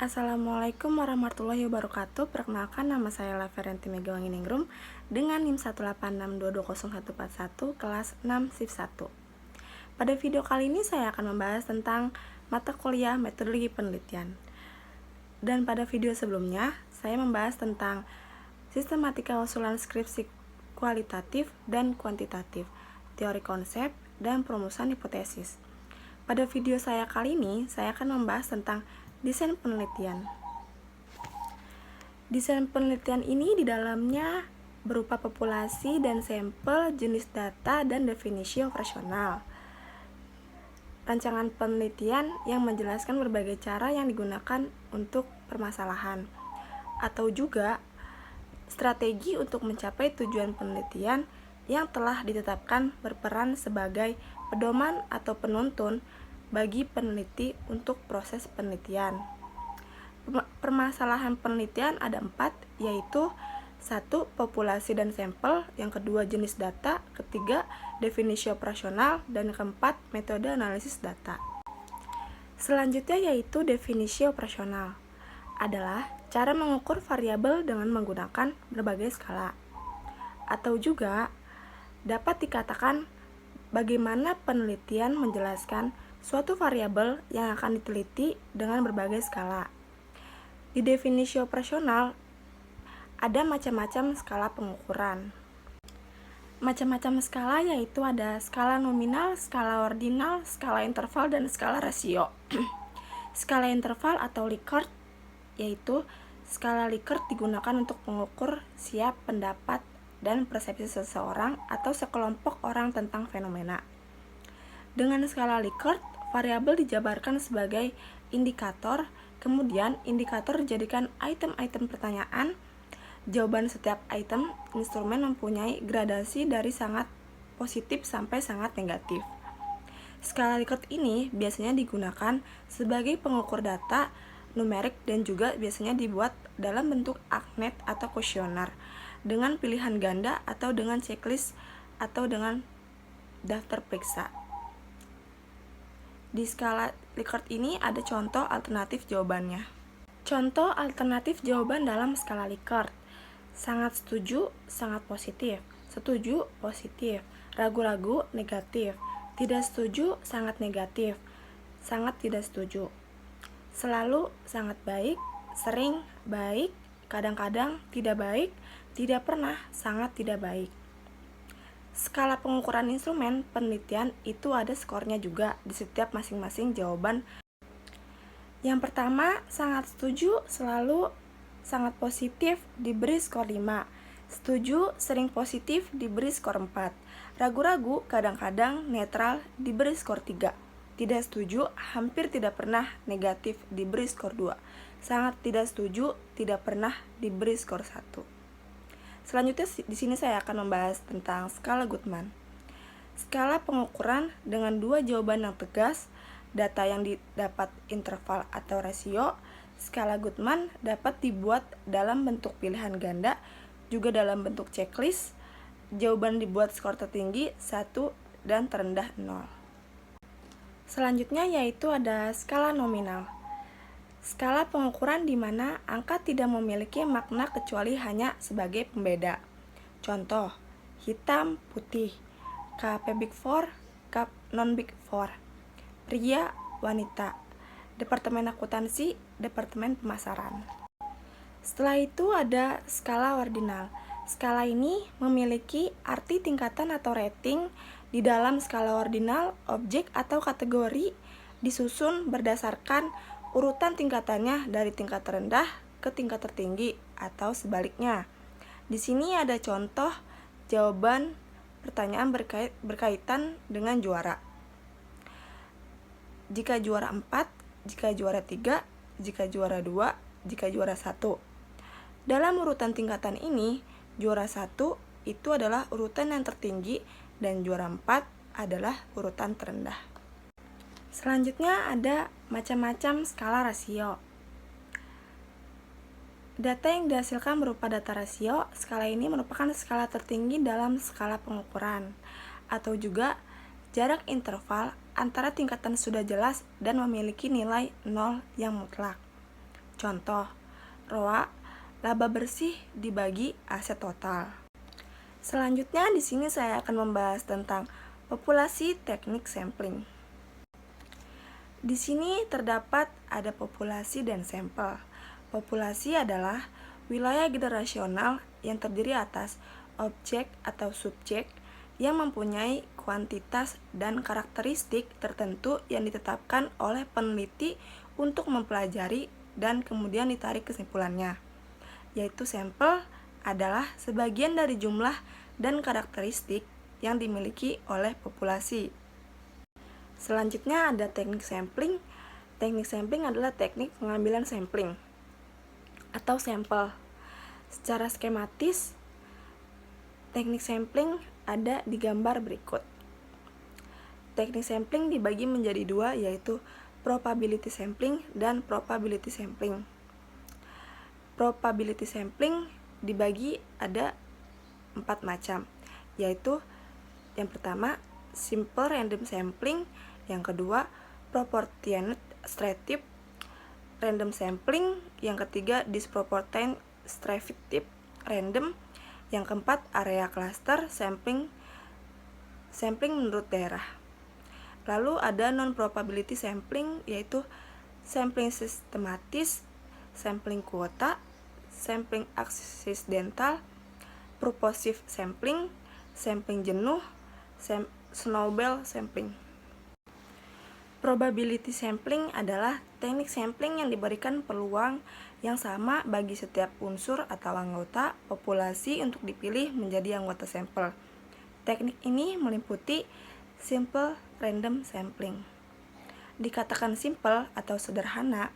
Assalamualaikum warahmatullahi wabarakatuh. Perkenalkan, nama saya Laverenti Megawangi Ningrum dengan NIM 186220141 kelas 6 shift 1. Pada video kali ini saya akan membahas tentang mata kuliah metodologi penelitian. Dan pada video sebelumnya saya membahas tentang sistematika usulan skripsi kualitatif dan kuantitatif, teori konsep, dan perumusan hipotesis. Pada video saya kali ini saya akan membahas tentang desain penelitian. Desain penelitian ini di dalamnya berupa populasi dan sampel, jenis data, dan definisi operasional. Rancangan penelitian yang menjelaskan berbagai cara yang digunakan untuk permasalahan, atau juga strategi untuk mencapai tujuan penelitian yang telah ditetapkan berperan sebagai pedoman atau penuntun bagi peneliti untuk proses penelitian. Permasalahan penelitian ada 4, yaitu 1. Populasi dan sampel, yang kedua jenis data, ketiga definisi operasional, dan keempat metode analisis data. Selanjutnya yaitu definisi operasional adalah cara mengukur variabel dengan menggunakan berbagai skala, atau juga dapat dikatakan bagaimana penelitian menjelaskan suatu variabel yang akan diteliti dengan berbagai skala. Di definisi operasional ada macam-macam skala pengukuran. Macam-macam skala yaitu ada skala nominal, skala ordinal, skala interval, dan skala rasio. Skala interval atau Likert yaitu skala Likert digunakan untuk mengukur siap pendapat dan persepsi seseorang atau sekelompok orang tentang fenomena. Dengan skala Likert, variabel dijabarkan sebagai indikator, kemudian indikator dijadikan item-item pertanyaan. Jawaban setiap item instrumen mempunyai gradasi dari sangat positif sampai sangat negatif. Skala Likert ini biasanya digunakan sebagai pengukur data numerik dan juga biasanya dibuat dalam bentuk ACNet atau kuesioner dengan pilihan ganda atau dengan checklist atau dengan daftar periksa. Di skala Likert ini ada contoh alternatif jawabannya. Contoh alternatif jawaban dalam skala Likert: sangat setuju, sangat positif, setuju, positif, ragu-ragu, negatif, tidak setuju, sangat negatif, sangat tidak setuju, selalu, sangat baik, sering, baik, kadang-kadang, tidak baik, tidak pernah, sangat tidak baik. Skala pengukuran instrumen penelitian itu ada skornya juga di setiap masing-masing jawaban. Yang pertama, sangat setuju, selalu, sangat positif diberi skor 5. Setuju, sering positif diberi skor 4. Ragu-ragu, kadang-kadang, netral diberi skor 3. Tidak setuju, hampir tidak pernah, negatif diberi skor 2. Sangat tidak setuju, tidak pernah diberi skor 1. Selanjutnya di sini saya akan membahas tentang skala Goodman. Skala pengukuran dengan dua jawaban yang tegas, data yang didapat interval atau rasio. Skala Goodman dapat dibuat dalam bentuk pilihan ganda, juga dalam bentuk checklist. Jawaban dibuat skor tertinggi 1 dan terendah 0. Selanjutnya yaitu ada skala nominal. Skala pengukuran di mana angka tidak memiliki makna kecuali hanya sebagai pembeda. Contoh, hitam, putih, KP Big 4, KP non Big 4, pria, wanita, departemen akuntansi, departemen pemasaran. Setelah itu ada skala ordinal. Skala ini memiliki arti tingkatan atau rating. Di dalam skala ordinal, objek atau kategori disusun berdasarkan urutan tingkatannya dari tingkat terendah ke tingkat tertinggi atau sebaliknya. Di sini ada contoh jawaban pertanyaan berkaitan dengan juara. Jika juara 4, jika juara 3, jika juara 2, jika juara 1. Dalam urutan tingkatan ini, juara 1 itu adalah urutan yang tertinggi dan juara 4 adalah urutan terendah. Selanjutnya ada macam-macam skala rasio. Data yang dihasilkan berupa data rasio. Skala ini merupakan skala tertinggi dalam skala pengukuran, atau juga jarak interval antara tingkatan sudah jelas dan memiliki nilai 0 yang mutlak. Contoh, ROA, laba bersih dibagi aset total. Selanjutnya di sini saya akan membahas tentang populasi teknik sampling. Di sini terdapat ada populasi dan sampel. Populasi adalah wilayah generasional yang terdiri atas objek atau subjek yang mempunyai kuantitas dan karakteristik tertentu yang ditetapkan oleh peneliti untuk mempelajari dan kemudian ditarik kesimpulannya, yaitu sampel adalah sebagian dari jumlah dan karakteristik yang dimiliki oleh populasi. Selanjutnya ada teknik sampling. Teknik sampling adalah teknik pengambilan sampling atau sampel. Secara skematis, teknik sampling ada di gambar berikut. Teknik sampling dibagi menjadi dua, yaitu probability sampling dan probability sampling. Probability sampling dibagi ada 4 macam, yaitu yang pertama simple random sampling, yang kedua proportionate random sampling, yang ketiga disproportionate random, yang keempat area cluster sampling menurut daerah. Lalu ada non probability sampling, yaitu sampling sistematis, sampling kuota, sampling aksidental, purposive sampling, sampling jenuh, snowball sampling. Probability sampling adalah teknik sampling yang diberikan peluang yang sama bagi setiap unsur atau anggota populasi untuk dipilih menjadi anggota sampel. Teknik ini meliputi simple random sampling. Dikatakan simple atau sederhana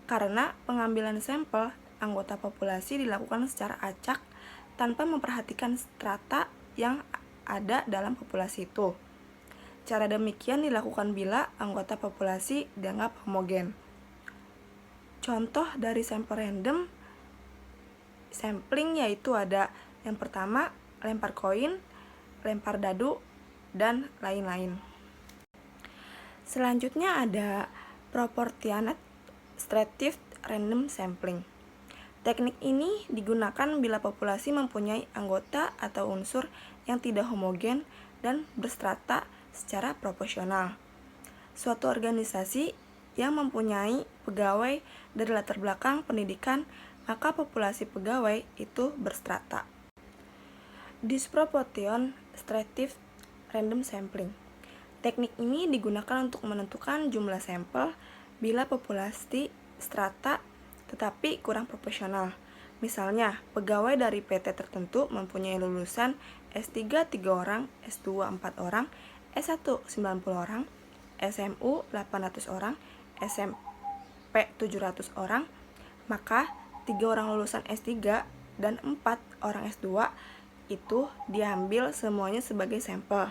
karena pengambilan sampel anggota populasi dilakukan secara acak tanpa memperhatikan strata yang ada dalam populasi itu. Cara demikian dilakukan bila anggota populasi dianggap homogen. Contoh dari sampel random sampling yaitu ada yang pertama lempar koin, lempar dadu, dan lain-lain. Selanjutnya ada proportionate random sampling. Teknik ini digunakan bila populasi mempunyai anggota atau unsur yang tidak homogen dan berstrata secara proporsional. Suatu organisasi yang mempunyai pegawai dari latar belakang pendidikan, maka populasi pegawai itu berstrata. Disproportionate random sampling. Teknik ini digunakan untuk menentukan jumlah sampel bila populasi strata tetapi kurang proporsional. Misalnya, pegawai dari PT tertentu mempunyai lulusan S3 3 orang, S2 4 orang, S1 90 orang, SMU 800 orang, SMP 700 orang, maka 3 orang lulusan S3 dan 4 orang S2 itu diambil semuanya sebagai sampel.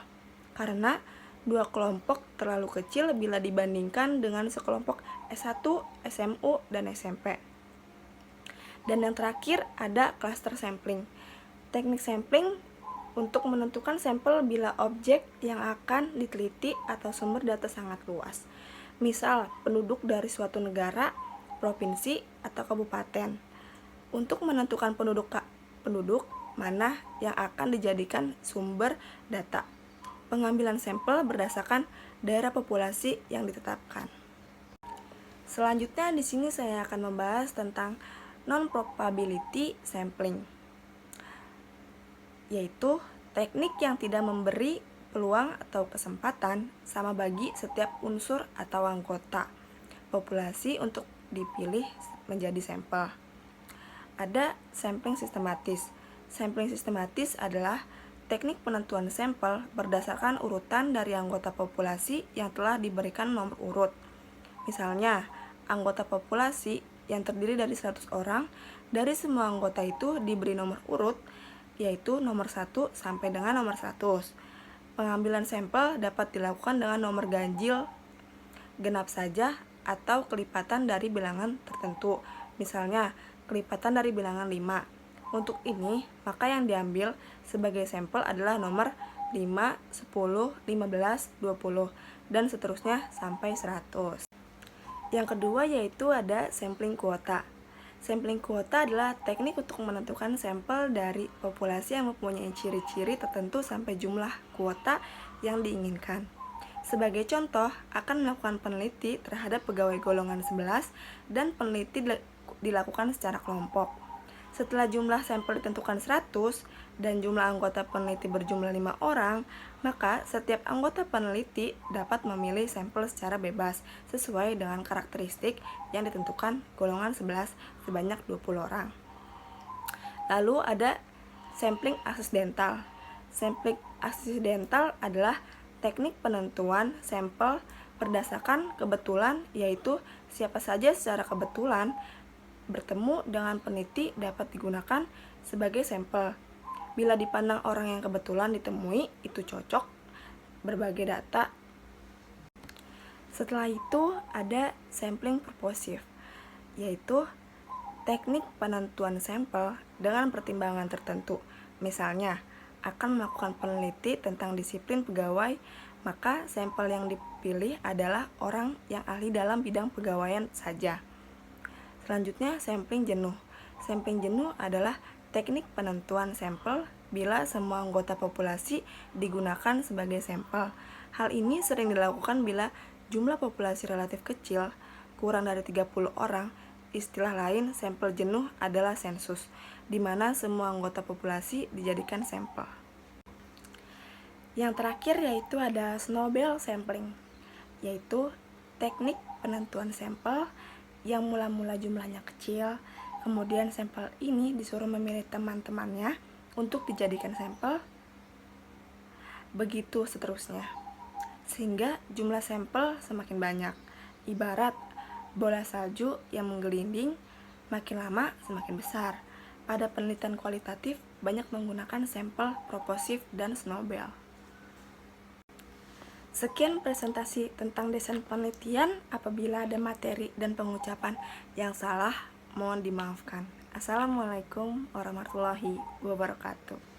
Karena dua kelompok terlalu kecil bila dibandingkan dengan sekelompok S1, SMU, dan SMP. Dan yang terakhir ada cluster sampling. Teknik sampling untuk menentukan sampel bila objek yang akan diteliti atau sumber data sangat luas. Misal, penduduk dari suatu negara, provinsi, atau kabupaten. Untuk menentukan penduduk mana yang akan dijadikan sumber data. Pengambilan sampel berdasarkan daerah populasi yang ditetapkan. Selanjutnya di sini saya akan membahas tentang non-probability sampling, yaitu teknik yang tidak memberi peluang atau kesempatan sama bagi setiap unsur atau anggota populasi untuk dipilih menjadi sampel. Ada sampling sistematis. Sampling sistematis adalah teknik penentuan sampel berdasarkan urutan dari anggota populasi yang telah diberikan nomor urut. Misalnya, anggota populasi yang terdiri dari 100 orang, dari semua anggota itu diberi nomor urut, yaitu nomor 1 sampai dengan nomor 100. Pengambilan sampel dapat dilakukan dengan nomor ganjil genap saja atau kelipatan dari bilangan tertentu. Misalnya, kelipatan dari bilangan 5. Untuk ini, maka yang diambil sebagai sampel adalah nomor 5, 10, 15, 20, dan seterusnya sampai 100. Yang kedua yaitu ada sampling kuota. Sampling kuota adalah teknik untuk menentukan sampel dari populasi yang mempunyai ciri-ciri tertentu sampai jumlah kuota yang diinginkan. Sebagai contoh, akan melakukan peneliti terhadap pegawai golongan 11 dan peneliti dilakukan secara kelompok. Setelah jumlah sampel ditentukan 100 dan jumlah anggota peneliti berjumlah 5 orang, maka setiap anggota peneliti dapat memilih sampel secara bebas sesuai dengan karakteristik yang ditentukan golongan 11 sebanyak 20 orang. Lalu ada sampling aksidental. Sampling aksidental adalah teknik penentuan sampel berdasarkan kebetulan, yaitu siapa saja secara kebetulan bertemu dengan peneliti dapat digunakan sebagai sampel. Bila dipandang orang yang kebetulan ditemui, itu cocok berbagai data. Setelah itu ada sampling purposive, yaitu teknik penentuan sampel dengan pertimbangan tertentu. Misalnya, akan melakukan peneliti tentang disiplin pegawai, maka sampel yang dipilih adalah orang yang ahli dalam bidang pegawaian saja. Selanjutnya, sampling jenuh. Sampling jenuh adalah teknik penentuan sampel bila semua anggota populasi digunakan sebagai sampel. Hal ini sering dilakukan bila jumlah populasi relatif kecil, kurang dari 30 orang. Istilah lain sampel jenuh adalah sensus, di mana semua anggota populasi dijadikan sampel. Yang terakhir yaitu ada snowball sampling, yaitu teknik penentuan sampel yang mula-mula jumlahnya kecil, kemudian sampel ini disuruh memilih teman-temannya untuk dijadikan sampel, begitu seterusnya, sehingga jumlah sampel semakin banyak. Ibarat bola salju yang menggelinding, makin lama semakin besar. Pada penelitian kualitatif, banyak menggunakan sampel proposif dan snowball. Sekian presentasi tentang desain penelitian. Apabila ada materi dan pengucapan yang salah, mohon dimaafkan. Assalamualaikum warahmatullahi wabarakatuh.